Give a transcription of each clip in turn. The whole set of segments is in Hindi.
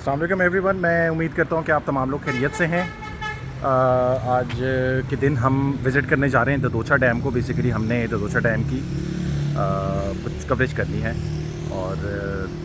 अस्सलाम वालेकुम एवरीवन। मैं उम्मीद करता हूँ कि आप तमाम लोग खैरियत से हैं। आज के दिन हम विज़िट करने जा रहे हैं ददोचा डैम को। बेसिकली हमने ददोचा डैम की कुछ कवरेज करनी है और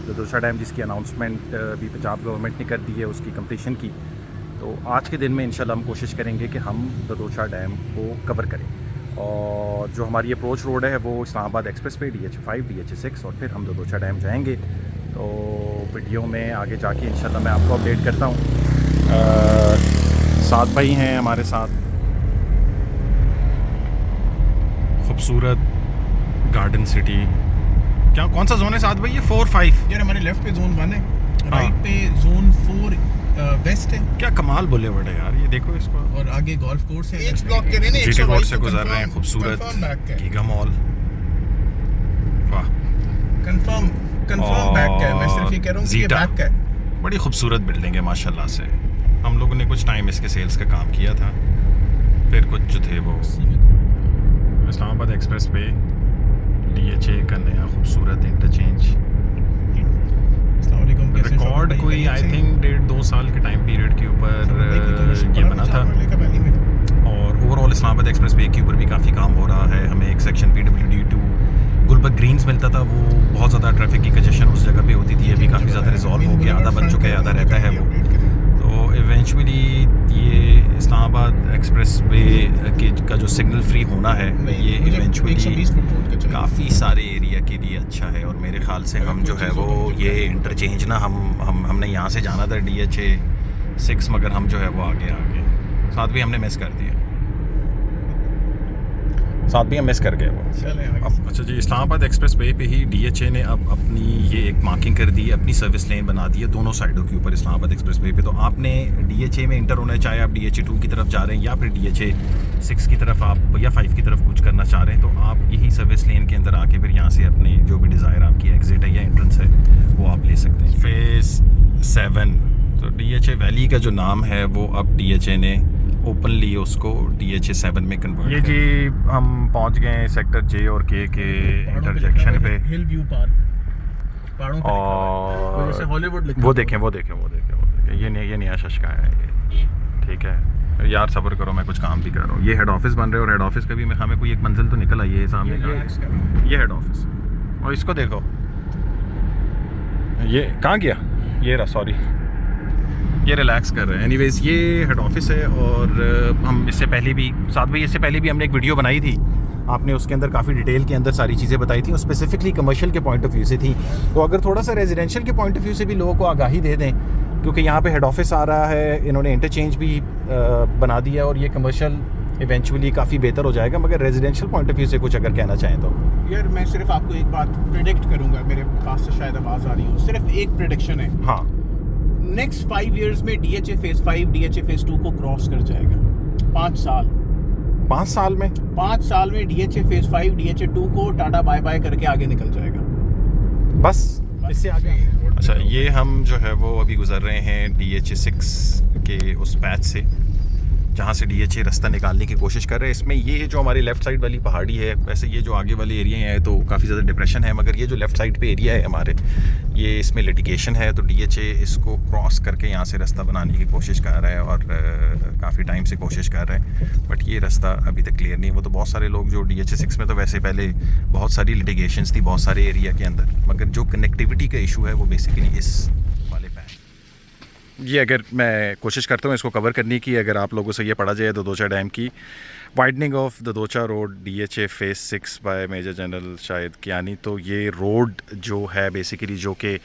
ददोचा डैम जिसकी अनाउंसमेंट अभी पंजाब गवर्नमेंट ने कर दी है उसकी कंप्लीशन की। तो आज के दिन में इंशाल्लाह हम कोशिश करेंगे कि हम ददोचा डैम को कवर करें। और जो हमारी अप्रोच रोड है वो Islamabad express way DH5 DH6 और फिर हम ददोचा डैम जाएंगे। तो वीडियो में आगे जाके इंशाल्लाह मैं आपको अपडेट करता हूँ। 7 भाई हैं हमारे साथ। खूबसूरत गार्डन सिटी। क्या कौन सा जोन है 7 भाई? ये 4-5 यार हमारे लेफ्ट पे जोन 1 है, राइट पे जोन 4 वेस्ट है। क्या कमाल बुलेवर्ड है यार, ये देखो इसको। और आगे गोल्फ कोर्स है। एज ब्लॉक के ने जीटी रोड से गुजर रहे हैं। खूबसूरत गीगा मॉल। वाह, कंफर्म बैक का है। मैं सिर्फ ये कह रहा हूं कि ये बैक का है। बड़ी खूबसूरत बिल्डिंग है माशाल्लाह से। हम लोगों ने कुछ टाइम इसके सेल्स का काम किया था, फिर कुछ जो थे वो इस्लामाबाद एक्सप्रेस पे DHA का नया खूबसूरत इंटरचेंज। रिकॉर्ड कोई आई थिंक 1.5-2 साल के टाइम पीरियड के ऊपर ये बना था। और ओवरऑल इस्लामाबाद एक्सप्रेस वे के ऊपर भी काफ़ी काम हो रहा है। हमें एक सेक्शन PWD2 गुलबर्ग ग्रीन्स मिलता था, वो बहुत ज़्यादा ट्रैफिक की कंजेशन उस जगह पे होती थी। अभी काफ़ी ज़्यादा रिजॉल्व हो गया, आधा बन चुका है, आधा रहता है वो। तो इवेंचुअली ये इस्लामाबाद एक्सप्रेस वे का जो सिग्नल फ्री होना है ये इवेंचुअली काफ़ी सारे एरिया के लिए अच्छा है। और मेरे ख्याल से हम जो है वो ये इंटरचेंज ना हमने यहाँ से जाना था DH6 मगर हम जो है वो आगे साथ भी हमने मिस कर दिया। साथ भी हम मिस कर गए वो। अच्छा जी, इस्लामाबाद एक्सप्रेस वे पे ही DHA ने अब अपनी ये एक मार्किंग कर दी है, अपनी सर्विस लेन बना दी है दोनों साइडों के ऊपर इस्लामाबाद एक्सप्रेस वे पे। तो आपने DHA में इंटर होना, चाहे आप DH2 की तरफ जा रहे हैं या फिर DH6 की तरफ आप या 5 की तरफ कुछ करना चाह रहे हैं, तो आप यही सर्विस लेन के अंदर आके फिर यहाँ से अपने जो भी डिज़ायर आपकी एग्जिट है या एंट्रेंस है वो आप ले सकते हैं। फेज़ 7 तो DHA वैली का जो नाम है वो अब DHA ने ओपनली उसको DH7 में कन्वर्ट। ये जी हम पहुंच गए सेक्टर J और K के इंटरजेक्शन पे। हिल व्यू पार्क पहाड़ों पे और जैसे हॉलीवुड वो देखें ये नया शशका है ये। ठीक है यार, सब्र करो, मैं कुछ काम भी कर रहा हूँ। ये हेड ऑफिस बन रहे हैं और हेड ऑफिस का भी हमें कोई एक मंजिल तो निकल आई है सामने का। ये हेड ऑफिस और इसको देखो, ये कहाँ गया? ये रहा, सॉरी, ये रिलैक्स कर रहे हैं। एनीवेज ये हेड ऑफिस है। और हम इससे पहले भी हमने एक वीडियो बनाई थी, आपने उसके अंदर काफ़ी डिटेल के अंदर सारी चीज़ें बताई थी और स्पेसिफिकली कमर्शियल के पॉइंट ऑफ व्यू से थी। तो अगर थोड़ा सा रेजिडेंशियल के पॉइंट ऑफ व्यू से भी लोगों को आगाही दे दें, क्योंकि यहाँ पे हेड ऑफिस आ रहा है, इन्होंने इंटरचेंज भी बना दिया और ये कमर्शियल इवेंचुअली काफ़ी बेहतर हो जाएगा। मगर रेजिडेंशियल पॉइंट ऑफ व्यू से कुछ अगर कहना चाहें तो यार मैं सिर्फ आपको एक बात प्रेडिक्ट करूंगा, मेरे पास से शायद आवाज़ आ रही हो, सिर्फ एक प्रेडिक्शन है। हाँ, नेक्स्ट 5 years में DHA फेज 5 DHA फेज 2 को क्रॉस कर जाएगा। 5 साल 5 साल में DHA फेज 5 DHA 2 को टाटा बाय बाय करके आगे निकल जाएगा। बस इससे आगे। अच्छा, ये हम जो है वो अभी गुजर रहे हैं DH6 के उस पैच से जहाँ से DHA रास्ता निकालने की कोशिश कर रहे हैं। इसमें ये जो हमारी लेफ़्ट साइड वाली पहाड़ी है, वैसे ये जो आगे वाले एरिया है तो काफ़ी ज़्यादा डिप्रेशन है, मगर ये जो लेफ़्ट साइड पे एरिया है हमारे, ये इसमें लिटिगेशन है। तो DHA इसको क्रॉस करके यहाँ से रास्ता बनाने की कोशिश कर रहा है और काफ़ी टाइम से कोशिश कर रहे हैं, बट ये रास्ता अभी तक क्लियर नहीं है। वो तो बहुत सारे लोग जो DH6 में तो वैसे पहले बहुत सारी लिटिगेशंस थी बहुत सारे एरिया के अंदर, मगर जो कनेक्टिविटी का इशू है वो बेसिकली इस वाले पैच। ये अगर मैं कोशिश करता हूँ इसको कवर करने की, अगर आप लोगों से ये पढ़ा जाए ददोचा डैम की widening of Dadocha road DHA phase 6 by major general शायद कियानी, तो ये रोड जो है बेसिकली जो कि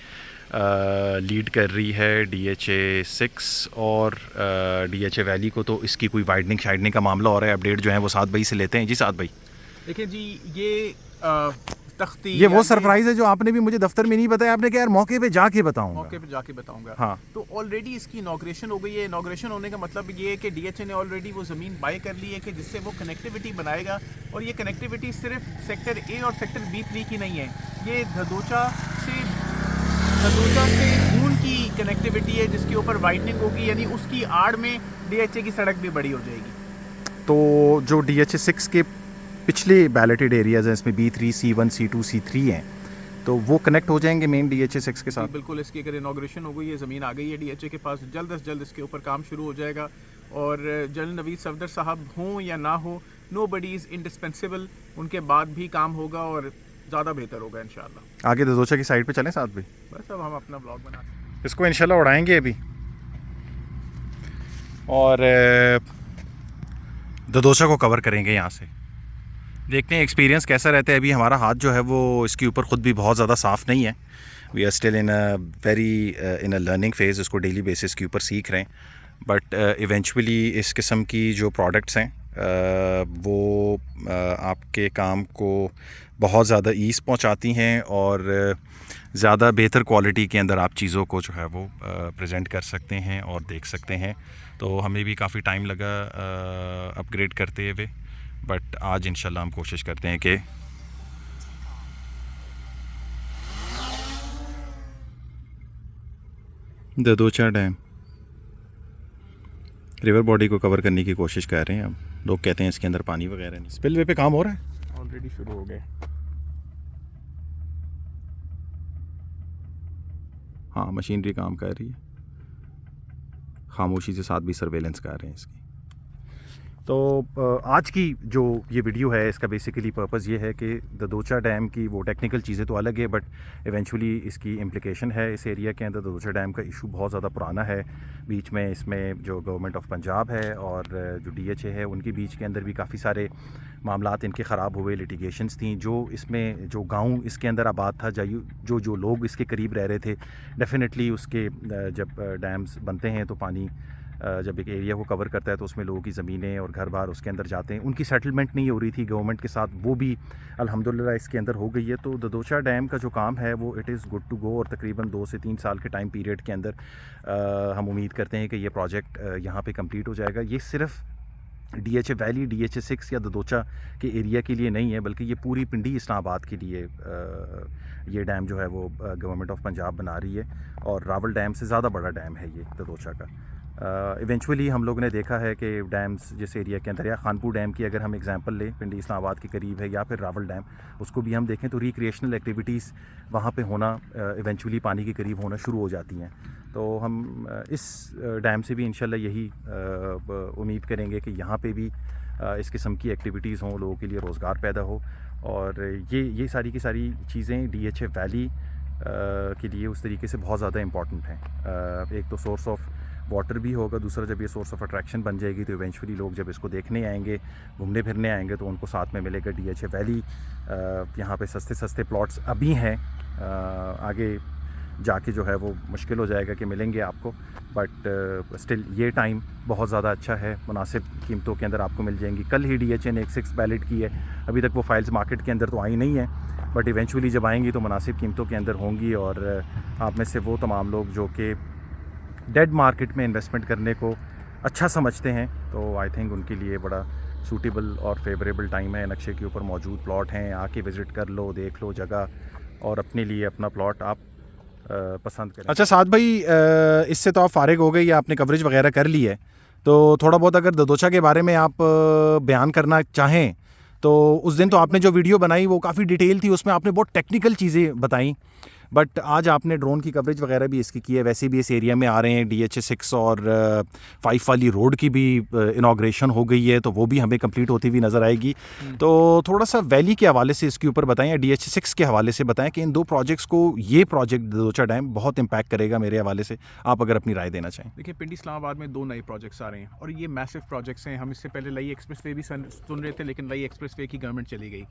लीड कर रही है DHA6 और DHA वैली को, तो इसकी कोई वाइडनिंग का मामला हो रहा है। अपडेट जो है वो 7 भाई से लेते हैं। जी 7 भाई, देखिए जी, ये तख्ती, ये वो सरप्राइज है जो आपने भी मुझे दफ्तर में नहीं बताया। आपने कहा यार मौके पे जाके बताऊंगा। हाँ, तो ऑलरेडी इसकी इनॉग्रेशन हो गई है। इनॉग्रेशन होने का मतलब ये है कि DHA ने ऑलरेडी वो ज़मीन बाय कर ली है कि जिससे वो कनेक्टिविटी बनाएगा। और ये कनेक्टिविटी सिर्फ सेक्टर A और सेक्टर B3 की नहीं है, ये ददोचा से खून की कनेक्टिविटी है जिसके ऊपर वाइडनिंग होगी, यानी उसकी आड़ में DHA की सड़क भी बड़ी हो जाएगी। तो जो DH6 के पिछले बैलेटेड एरियाज़ हैं इसमें B3 C1 C2 C3 हैं, तो वो कनेक्ट हो जाएंगे मेन DHA-6 के साथ। बिल्कुल, इसकी अगर इनाग्रेशन हो गई है, ज़मीन आ गई है DHA के पास, जल्द से जल्द इसके ऊपर काम शुरू हो जाएगा। और जनरल नवीद सफदर साहब हों या ना हो, नोबडी इज़ इंडिस्पेंसिबल, उनके बाद भी काम होगा और ज़्यादा बेहतर होगा इंशाल्लाह। आगे ददोचा की साइड पे चलें साथ भी, बस अब हम अपना ब्लॉग बनाते हैं, इसको इंशाल्लाह उड़ाएंगे अभी। और ददोचा को कवर करेंगे यहाँ से, देखते हैं एक्सपीरियंस कैसा रहता है। अभी हमारा हाथ जो है वो इसके ऊपर ख़ुद भी बहुत ज़्यादा साफ़ नहीं है। We are still in a learning phase, इसको डेली बेसिस के ऊपर सीख रहे हैं। बट इवेंचुअली इस किस्म की जो प्रोडक्ट्स हैं वो आपके काम को बहुत ज़्यादा ईज़ पहुंचाती हैं और ज़्यादा बेहतर क्वालिटी के अंदर आप चीज़ों को जो है वो प्रेजेंट कर सकते हैं और देख सकते हैं। तो हमें भी काफ़ी टाइम लगा अपग्रेड करते हुए, बट आज इंशाल्लाह हम कोशिश करते हैं कि ददोचा डैम रिवर बॉडी को कवर करने की कोशिश कर रहे हैं। अब लोग कहते हैं इसके अंदर पानी वगैरह नहीं। स्पिलवे पे काम हो रहा है, ऑलरेडी शुरू हो गए। हाँ, मशीनरी काम कर रही है, खामोशी से साथ भी सर्वेलेंस कर रहे हैं इसकी। तो आज की जो ये वीडियो है इसका बेसिकली पर्पस ये है कि ददोचा डैम की वो टेक्निकल चीज़ें तो अलग है, बट इवेंचुअली इसकी इम्प्लिकेशन है इस एरिया के अंदर। ददोचा डैम का इशू बहुत ज़्यादा पुराना है, बीच में इसमें जो गवर्नमेंट ऑफ पंजाब है और जो DHA है उनके बीच के अंदर भी काफ़ी सारे मामलात इनके ख़राब हुए, लिटिगेशंस थी। जो इसमें जो गाँव इसके अंदर आबाद था, जो लोग इसके करीब रह रहे थे, डेफिनेटली उसके जब डैम्स बनते हैं तो पानी जब एक एरिया को कवर करता है तो उसमें लोगों की ज़मीनें और घर बार उसके अंदर जाते हैं। उनकी सेटलमेंट नहीं हो रही थी गवर्नमेंट के साथ, वो भी अल्हम्दुलिल्लाह इसके अंदर हो गई है। तो ददोचा डैम का जो काम है वो it is good to go, और तकरीबन 2 से 3 साल के टाइम पीरियड के अंदर हम उम्मीद करते हैं कि ये प्रोजेक्ट यहाँ पे कंप्लीट हो जाएगा। ये सिर्फ DHA वैली, DHA-6 या ददोचा के एरिया के लिए नहीं है, बल्कि ये पूरी पिंडी इस्लामाबाद के लिए ये डैम जो है वो गवर्नमेंट ऑफ पंजाब बना रही है। और रावल डैम से ज़्यादा बड़ा डैम है ये ददोचा का। इवेंचुअली हम लोग ने देखा है कि डैम्स जिस एरिया के अंदर, या खानपुर डैम की अगर हम एग्जांपल लें, पिंडी इस्लामाबाद के करीब है, या फिर रावल डैम, उसको भी हम देखें तो रिक्रिएशनल एक्टिविटीज़ वहाँ पे होना इवेंचुअली पानी के करीब होना शुरू हो जाती हैं। तो हम इस डैम से भी इंशाल्लाह यही उम्मीद करेंगे कि यहाँ पे भी इस किस्म की एक्टिविटीज़ हों, लोगों के लिए रोज़गार पैदा हो। और ये सारी की सारी चीज़ें DHA वैली के लिए उस तरीके से बहुत ज़्यादा इम्पॉर्टेंट हैं। एक तो सोर्स ऑफ वाटर भी होगा, दूसरा जब ये सोर्स ऑफ अट्रैक्शन बन जाएगी तो इवेंचुअली लोग जब इसको देखने आएंगे, घूमने फिरने आएंगे, तो उनको साथ में मिलेगा DHA वैली। यहाँ पे सस्ते सस्ते प्लॉट्स अभी हैं, आगे जाके जो है वो मुश्किल हो जाएगा कि मिलेंगे आपको, बट स्टिल ये टाइम बहुत ज़्यादा अच्छा है, मुनासिब कीमतों के अंदर आपको मिल जाएंगी। कल ही DHA ने एक 6 बैलेट की है, अभी तक वो फाइल्स मार्केट के अंदर तो आई नहीं है, बट इवेंचुअली जब आएंगी तो मुनासिब कीमतों के अंदर होंगी। और आप में से वो तमाम लोग जो कि डेड मार्केट में इन्वेस्टमेंट करने को अच्छा समझते हैं, तो आई थिंक उनके लिए बड़ा सूटेबल और फेवरेबल टाइम है। नक्शे के ऊपर मौजूद प्लॉट हैं, आके विज़िट कर लो, देख लो जगह, और अपने लिए अपना प्लॉट आप पसंद करें। अच्छा साद भाई, इससे तो आप फारिग हो गए या आपने कवरेज वगैरह कर ली है, तो थोड़ा बहुत अगर ददोचा के बारे में आप बयान करना चाहें, तो उस दिन तो आपने जो वीडियो बनाई वो काफ़ी डिटेल थी, उसमें आपने बहुत टेक्निकल चीज़ें बताई, बट आज आपने ड्रोन की कवरेज वगैरह भी इसकी की है। वैसे भी इस एरिया में आ रहे हैं, DHA-6 और 5 वाली रोड की भी इनाग्रेशन हो गई है, तो वो भी हमें कंप्लीट होती हुई नज़र आएगी। तो थोड़ा सा वैली के हवाले से इसके ऊपर बताएं, या DHA-6 के हवाले से बताएं कि इन दो प्रोजेक्ट्स को, ये प्रोजेक्ट ददोचा डैम बहुत इम्पैक्ट करेगा मेरे हवाले से, आप अगर अपनी राय देना चाहें। देखिए, पिंडी इस्लामाबाद में 2 नए प्रोजेक्ट्स आ रहे हैं और ये मैसिव प्रोजेक्ट्स हैं। हम इससे पहले लई एक्सप्रेसवे भी सुन रहे थे, लेकिन लई एक्सप्रेसवे की गवर्नमेंट चली गई।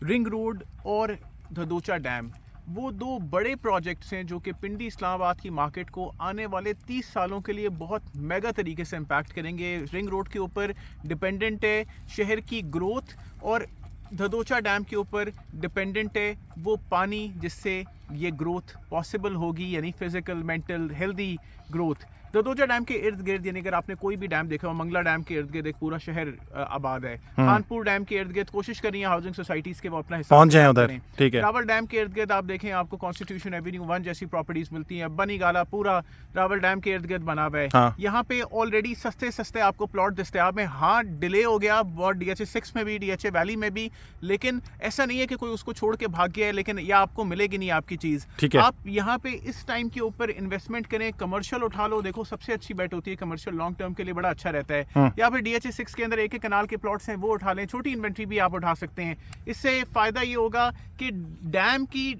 रिंग रोड और ददोचा डैम वो 2 बड़े प्रोजेक्ट्स हैं जो कि पिंडी इस्लामाबाद की मार्केट को आने वाले 30 सालों के लिए बहुत मेगा तरीके से इम्पैक्ट करेंगे। रिंग रोड के ऊपर डिपेंडेंट है शहर की ग्रोथ, और ददोचा डैम के ऊपर डिपेंडेंट है वो पानी जिससे ये ग्रोथ पॉसिबल होगी, यानी physical, mental, healthy growth. Dadoja dam के इर्द गिर्द, यानी अगर आपने कोई भी डैम देखा हो, मंगला डैम के इर्द गिर्द एक पूरा शहर आबाद है। खानपुर डैम के इर्द गिर्द कोशिश करिए हाउसिंग सोसाइटीज के वो अपना हिस्सा पहुंच जाएं उधर, ठीक है। रावल डैम के इर्द गिर्द आप देखें, आपको कॉन्स्टिट्यूशन एवेन्यू 1 जैसी प्रॉपर्टीज मिलती हैं। बनी गाला पूरा रावल डैम के इर्द गिर्द बना हुआ है। हाँ। यहाँ पे ऑलरेडी सस्ते सस्ते आपको प्लॉट दस्तयाब हैं। हाँ, डिले हो गया बहुत DHA 6 में भी, DHA वैली में भी, लेकिन ऐसा नहीं है कि कोई उसको छोड़ के भाग गया है, लेकिन या आपको मिलेगी नहीं आपकी चीज। ठीक है। आप यहाँ पे इस टाइम के ऊपर इन्वेस्टमेंट करें, कमर्शियल उठा लो। देखो सबसे अच्छी बेट होती है कमर्शियल, लॉन्ग टर्म के लिए बड़ा अच्छा रहता है। या फिर DHA 6 के अंदर एक कनाल के प्लॉट्स हैं वो उठा लें, छोटी इन्वेंट्री भी आप उठा सकते हैं। इससे फायदा ये होगा कि डैम की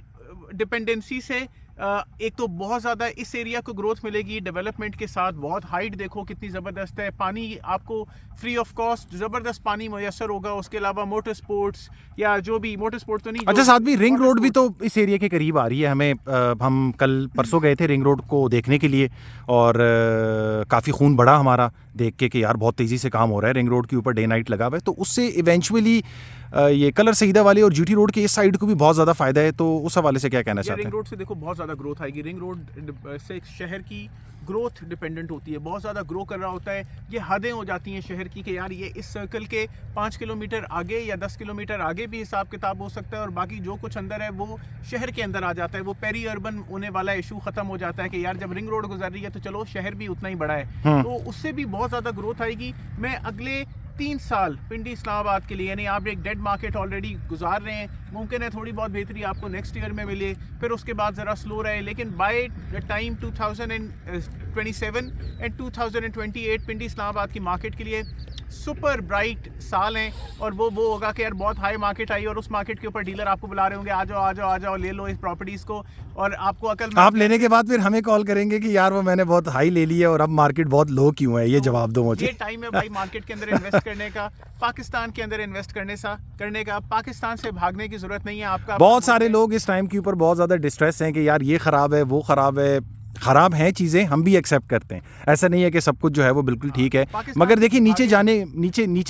डिपेंडेंसी से एक तो बहुत ज़्यादा इस एरिया को ग्रोथ मिलेगी डेवलपमेंट के साथ। बहुत हाइट देखो कितनी ज़बरदस्त है, पानी आपको फ्री ऑफ कॉस्ट ज़बरदस्त पानी मुयसर होगा। उसके अलावा मोटर स्पोर्ट्स या जो भी, मोटर स्पोर्ट तो नहीं, अच्छा साथ भी रिंग रोड भी तो इस एरिया के करीब आ रही है। हमें हम कल परसों गए थे रिंग रोड को देखने के लिए, और काफ़ी खून बढ़ा हमारा देख के कि यार बहुत तेज़ी से काम हो रहा है, रिंग रोड के ऊपर डे नाइट लगा हुआ है। तो उससे इवेंचुअली ये कलर सईदा वाले और GT रोड के इस साइड को भी बहुत ज़्यादा फ़ायदा है। तो उस हवाले से क्या कहना चाहते हैं? रिंग रोड से देखो बहुत ज़्यादा ग्रोथ आएगी। रिंग रोड से शहर की ग्रोथ डिपेंडेंट होती है, बहुत ज़्यादा ग्रो कर रहा होता है। ये हदें हो जाती हैं शहर की कि यार ये इस सर्कल के 5 किलोमीटर आगे या 10 किलोमीटर आगे भी हिसाब किताब हो सकता है, और बाकी जो कुछ अंदर है वो शहर के अंदर आ जाता है। वो पेरी अर्बन होने वाला इशू ख़त्म हो जाता है कि यार जब रिंग रोड गुजर रही है तो चलो शहर भी उतना ही बड़ा है। तो उससे भी बहुत ज़्यादा ग्रोथ आएगी। मैं अगले 3 साल पिंडी इस्लामाबाद के लिए, यानी आप एक डेड मार्केट ऑलरेडी गुजार रहे हैं, मुमकिन है थोड़ी बहुत बेहतरी आपको नेक्स्ट ईयर में मिले, फिर उसके बाद ज़रा स्लो रहे, लेकिन बाय द टाइम 2027 एंड 2028 पिंडी इस्लामाबाद की मार्केट के लिए सुपर ब्राइट साल हैं। और वो होगा कि यार बहुत हाई मार्केट आई और उस मार्केट के ऊपर डीलर आपको बुला रहे होंगे, आ जाओ आ जाओ आ जाओ, ले लो इस प्रॉपर्टीज़ को। और आपको अकल में आप लेने के बाद फिर हमें कॉल करेंगे कि यार वो मैंने बहुत हाई ले ली है और अब मार्केट बहुत लो क्यों है, ये जवाब दो मुझे। ये टाइम है भाई मार्केट के अंदर इन्वेस्ट करने का, पाकिस्तान के अंदर इन्वेस्ट करने का। पाकिस्तान से भागने की जरूरत नहीं है आपका। बहुत सारे लोग इस टाइम के ऊपर बहुत ज़्यादा डिस्ट्रेस हैं कि यार ये ख़राब है, वो ख़राब है। ख़राब हैं चीज़ें, हम भी एक्सेप्ट करते हैं, ऐसा नहीं है कि सब कुछ जो है वो बिल्कुल ठीक है। मगर देखिए नीचे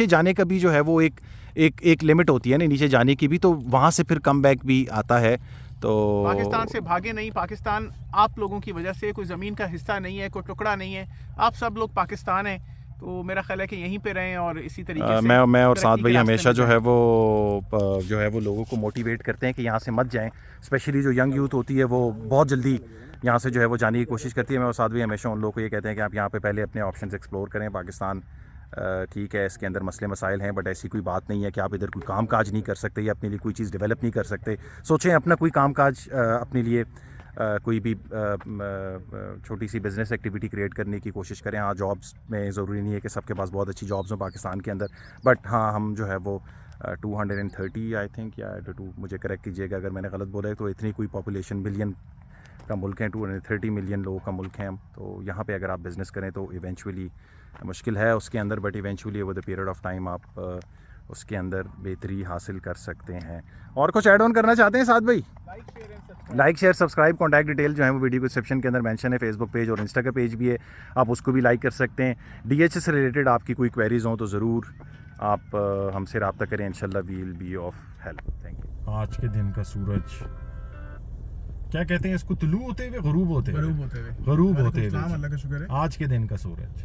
जाने का भी जो है वो एक लिमिट होती है ना नीचे जाने की भी, तो वहाँ से फिर कम बैक भी आता है। तो पाकिस्तान से भागे नहीं, पाकिस्तान आप लोगों की वजह से कोई ज़मीन का हिस्सा नहीं है, कोई टुकड़ा नहीं है, आप सब लोग पाकिस्तान हैं। तो मेरा ख्याल है कि यहीं पे रहें और इसी तरीके से मैं और साथ भाई हमेशा जो है वो लोगों को मोटिवेट करते हैं कि यहाँ से मत जाएं। स्पेशली जो यंग यूथ होती है वो बहुत जल्दी यहाँ से जो है वो जाने की कोशिश करती है। मैं और साथ भी हमेशा उन लोगों को ये कहते हैं कि आप यहाँ पे पहले अपने ऑप्शंस एक्सप्लोर करें। पाकिस्तान ठीक है, इसके अंदर मसले मसाइल हैं, बट ऐसी कोई बात नहीं है कि आप इधर कोई काम काज नहीं कर सकते या अपने लिए कोई चीज़ डेवलप नहीं कर सकते। सोचें अपना कोई काम काज अपने लिए कोई भी छोटी सी बिज़नेस एक्टिविटी क्रिएट करने की कोशिश करें। हाँ, जॉब्स में ज़रूरी नहीं है कि सबके पास बहुत अच्छी जॉब्स हों पाकिस्तान के अंदर, बट हाँ हम जो है वो 230 आई थिंक या 2 मुझे करेक्ट कीजिएगा अगर मैंने गलत बोला है, तो इतनी कोई पॉपुलेशन बिलियन का मुल्क है, 230 मिलियन लोगों का मुल्क है हम। तो यहाँ पे अगर आप बिज़नेस करें तो इवेंचुअली मुश्किल है उसके अंदर, but eventually over the period of time आप उसके अंदर बेहतरी हासिल कर सकते हैं। और कुछ ऐड ऑन करना चाहते हैं साथ भाई? Like share subscribe, contact detail जो है वो वीडियो डिस्क्रिप्शन के अंदर मेंशन है। फेसबुक पेज और इंस्टा का पेज भी है, आप उसको भी लाइक कर सकते हैं। DHA से रिलेटेड आपकी कोई क्वेरीज हों तो ज़रूर आप हमसे रब्ता करें, इंशाल्लाह we will be of help. Thank you. आज के दिन का सूरज क्या कहते हैं इसको, तुलू होते हुए, गरूब होते हुए, गरूब होते हुए, आज के दिन का सूरज।